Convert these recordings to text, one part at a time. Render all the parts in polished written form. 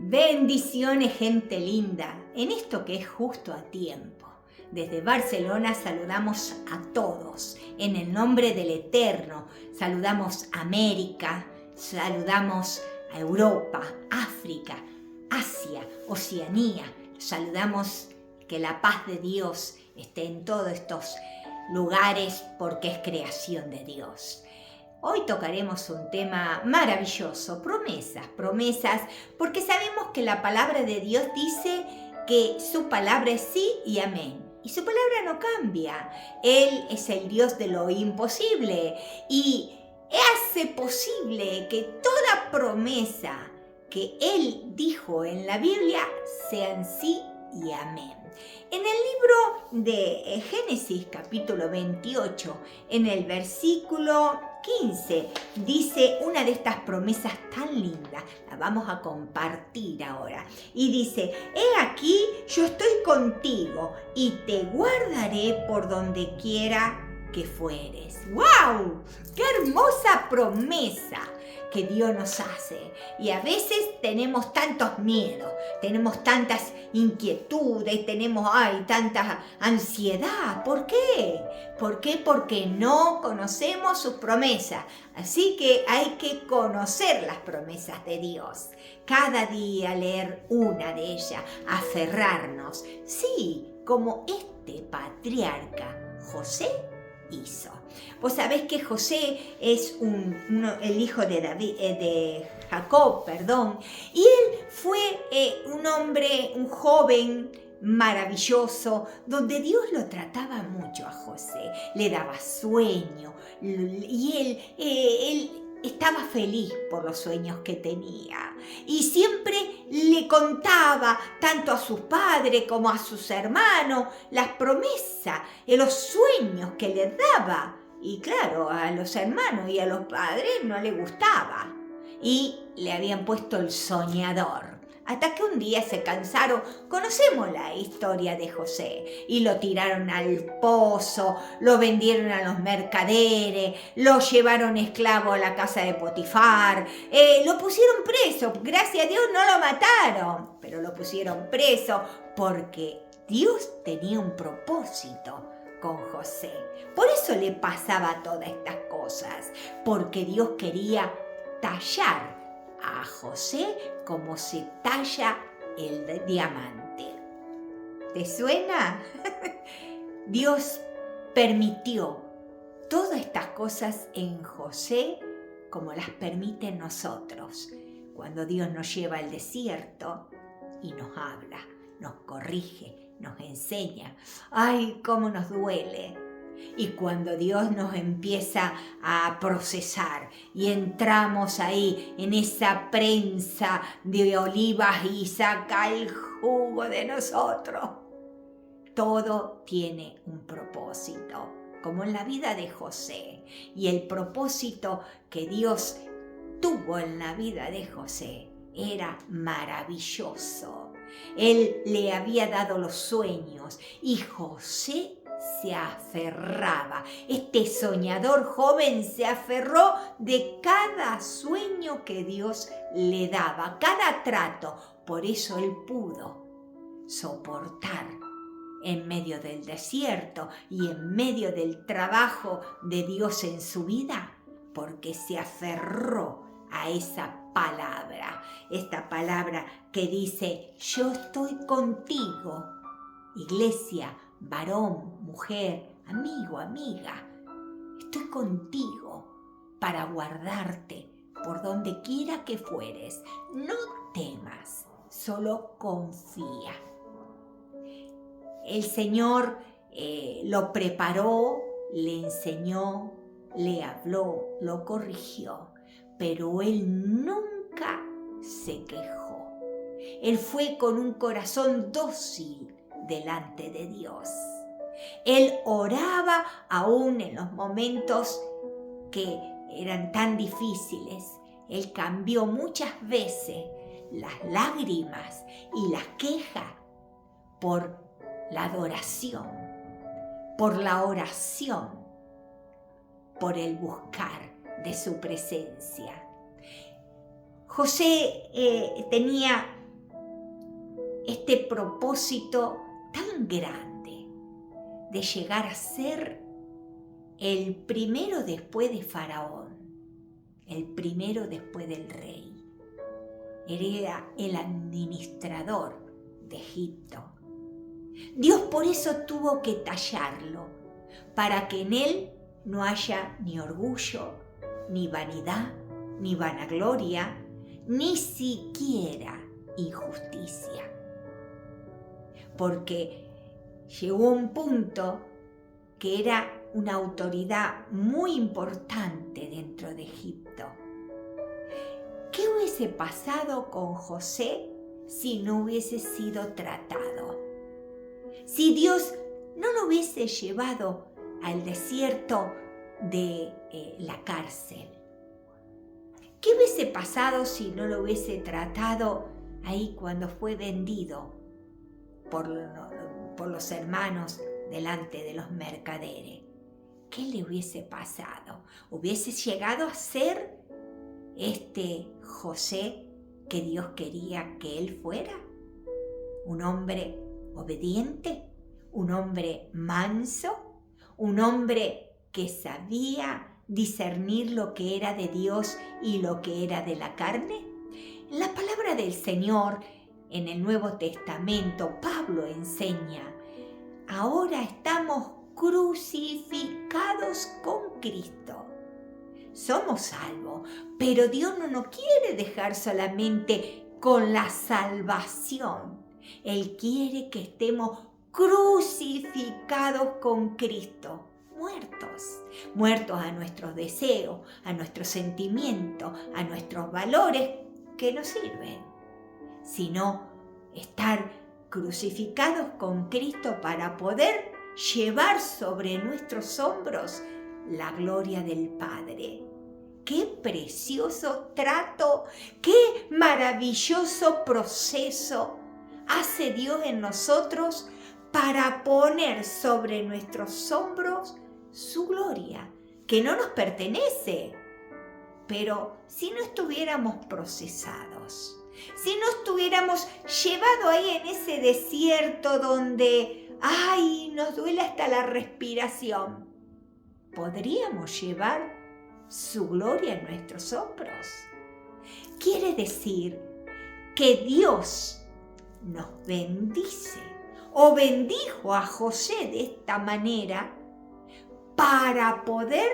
Bendiciones, gente linda, en esto que es justo a tiempo. Desde Barcelona saludamos a todos, en el nombre del Eterno. Saludamos a América, saludamos a Europa, África, Asia, Oceanía. Saludamos que la paz de Dios esté en todos estos lugares porque es creación de Dios. Hoy tocaremos un tema maravilloso, promesas, porque sabemos que la palabra de Dios dice que su palabra es sí y amén. Y su palabra no cambia. Él es el Dios de lo imposible y hace posible que toda promesa que Él dijo en la Biblia sean sí y amén. En el libro de Génesis capítulo 28, en el versículo 15, dice una de estas promesas tan lindas, la vamos a compartir ahora, y dice: he aquí, yo estoy contigo y te guardaré por donde quiera que fueres. ¡Wow! ¡Qué hermosa promesa que Dios nos hace! Y a veces tenemos tantos miedos, tenemos tantas inquietudes, tenemos tanta ansiedad. ¿Por qué? ¿Por qué? Porque no conocemos sus promesas. Así que hay que conocer las promesas de Dios. Cada día leer una de ellas, aferrarnos. Sí, como este patriarca José hizo. Vos sabés que José es el hijo de Jacob, y él fue un hombre, un joven maravilloso, donde Dios lo trataba mucho a José, le daba sueño, y él estaba feliz por los sueños que tenía y siempre le contaba tanto a sus padres como a sus hermanos las promesas y los sueños que les daba. Y claro, a los hermanos y a los padres no le gustaba y le habían puesto el soñador. Hasta que un día se cansaron. Conocemos la historia de José. Y lo tiraron al pozo, lo vendieron a los mercaderes, lo llevaron esclavo a la casa de Potifar, lo pusieron preso. Gracias a Dios no lo mataron, pero lo pusieron preso porque Dios tenía un propósito con José. Por eso le pasaba todas estas cosas, porque Dios quería tallar a José como se talla el diamante. ¿Te suena? Dios permitió todas estas cosas en José como las permite en nosotros. Cuando Dios nos lleva al desierto y nos habla, nos corrige, nos enseña. ¡Ay, cómo nos duele! Y cuando Dios nos empieza a procesar y entramos ahí en esa prensa de olivas y saca el jugo de nosotros, todo tiene un propósito, como en la vida de José. Y el propósito que Dios tuvo en la vida de José era maravilloso. Él le había dado los sueños y José se aferraba. Este soñador joven se aferró de cada sueño que Dios le daba, cada trato. Por eso él pudo soportar en medio del desierto y en medio del trabajo de Dios en su vida, porque se aferró a esa palabra, esta palabra que dice: yo estoy contigo, iglesia, varón, mujer, amigo, amiga, estoy contigo para guardarte por donde quiera que fueres. No temas, solo confía. El Señor lo preparó, le enseñó, le habló, lo corrigió, pero él nunca se quejó. Él fue con un corazón dócil delante de Dios. Él oraba aún en los momentos que eran tan difíciles. Él cambió muchas veces las lágrimas y las quejas por la adoración, por la oración, por el buscar de su presencia. José tenía este propósito tan grande de llegar a ser el primero después de Faraón, el primero después del rey. Era el administrador de Egipto. Dios por eso tuvo que tallarlo, para que en él no haya ni orgullo, ni vanidad, ni vanagloria, ni siquiera injusticia. Porque llegó un punto que era una autoridad muy importante dentro de Egipto. ¿Qué hubiese pasado con José si no hubiese sido tratado? Si Dios no lo hubiese llevado al desierto de la cárcel. ¿Qué hubiese pasado si no lo hubiese tratado ahí cuando fue vendido por los hermanos delante de los mercaderes? ¿Qué le hubiese pasado? ¿Hubiese llegado a ser este José que Dios quería que él fuera? ¿Un hombre obediente? ¿Un hombre manso? ¿Un hombre que sabía discernir lo que era de Dios y lo que era de la carne? La palabra del Señor en el Nuevo Testamento, Pablo enseña: ahora estamos crucificados con Cristo. Somos salvos, pero Dios no nos quiere dejar solamente con la salvación. Él quiere que estemos crucificados con Cristo, muertos a nuestros deseos, a nuestros sentimientos, a nuestros valores que nos sirven, sino estar crucificados con Cristo para poder llevar sobre nuestros hombros la gloria del Padre. ¡Qué precioso trato! ¡Qué maravilloso proceso hace Dios en nosotros para poner sobre nuestros hombros su gloria, que no nos pertenece? Pero si no estuviéramos procesados, si no estuviéramos llevados ahí en ese desierto donde, nos duele hasta la respiración, ¿podríamos llevar su gloria en nuestros hombros? Quiere decir que Dios nos bendice o bendijo a José de esta manera para poder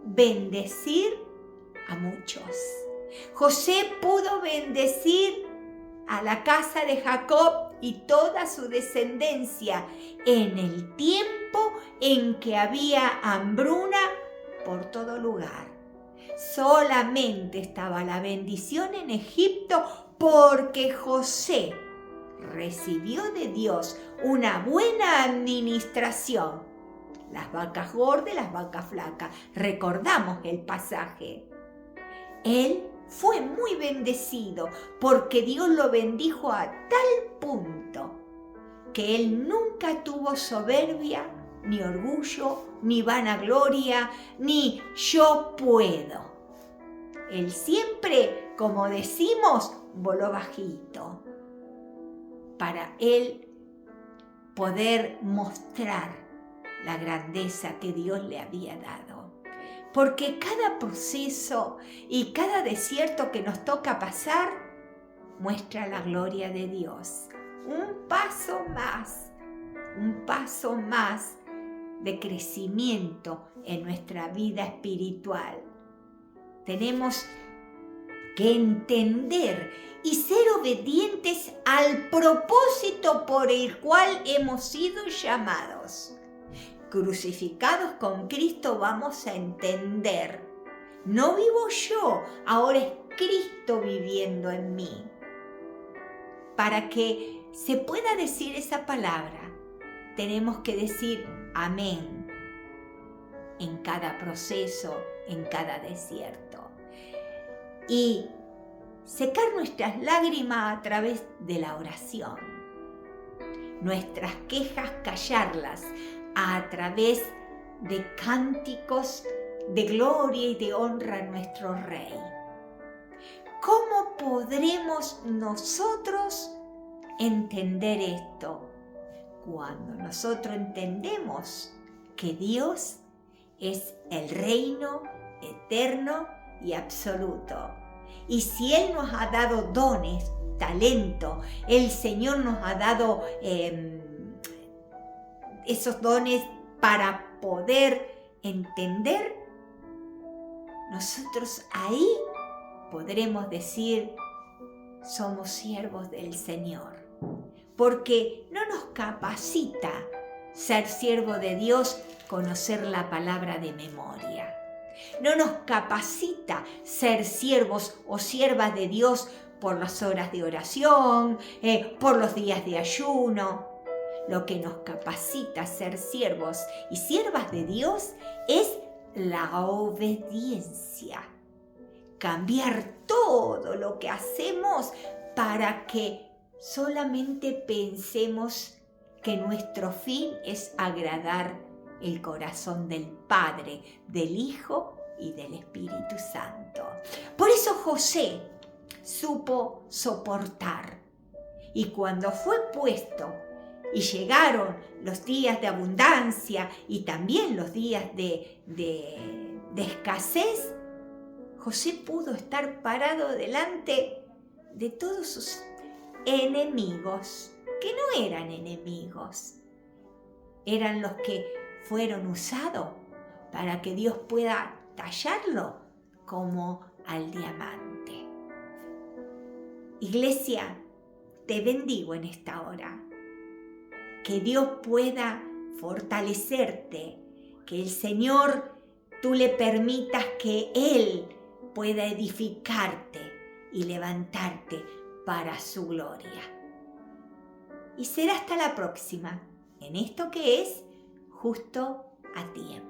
bendecir a muchos. José pudo bendecir a la casa de Jacob y toda su descendencia en el tiempo en que había hambruna por todo lugar. Solamente estaba la bendición en Egipto porque José recibió de Dios una buena administración. Las vacas gordas, las vacas flacas. Recordamos el pasaje. Él fue muy bendecido porque Dios lo bendijo a tal punto que él nunca tuvo soberbia, ni orgullo, ni vanagloria, ni yo puedo. Él siempre, como decimos, voló bajito para él poder mostrar la grandeza que Dios le había dado. Porque cada proceso y cada desierto que nos toca pasar muestra la gloria de Dios. Un paso más de crecimiento en nuestra vida espiritual. Tenemos que entender y ser obedientes al propósito por el cual hemos sido llamados. Crucificados con Cristo vamos a entender: no vivo yo, ahora es Cristo viviendo en mí. Para que se pueda decir esa palabra, tenemos que decir amén en cada proceso, en cada desierto. Y secar nuestras lágrimas a través de la oración. Nuestras quejas callarlas a través de cánticos de gloria y de honra a nuestro Rey. ¿Cómo podremos nosotros entender esto? Cuando nosotros entendemos que Dios es el reino eterno y absoluto. Y si Él nos ha dado dones, talento, el Señor nos ha dado esos dones para poder entender, nosotros ahí podremos decir, somos siervos del Señor. Porque no nos capacita ser siervo de Dios conocer la palabra de memoria. No nos capacita ser siervos o siervas de Dios por las horas de oración, por los días de ayuno. Lo que nos capacita ser siervos y siervas de Dios es la obediencia. Cambiar todo lo que hacemos para que solamente pensemos que nuestro fin es agradar el corazón del Padre, del Hijo y del Espíritu Santo. Por eso José supo soportar. Y cuando fue puesto y llegaron los días de abundancia y también los días de escasez, José pudo estar parado delante de todos sus enemigos, que no eran enemigos, eran los que fueron usados para que Dios pueda tallarlo como al diamante. Iglesia, te bendigo en esta hora. Que Dios pueda fortalecerte, que el Señor, tú le permitas que Él pueda edificarte y levantarte para su gloria. Y será hasta la próxima, en esto que es justo a tiempo.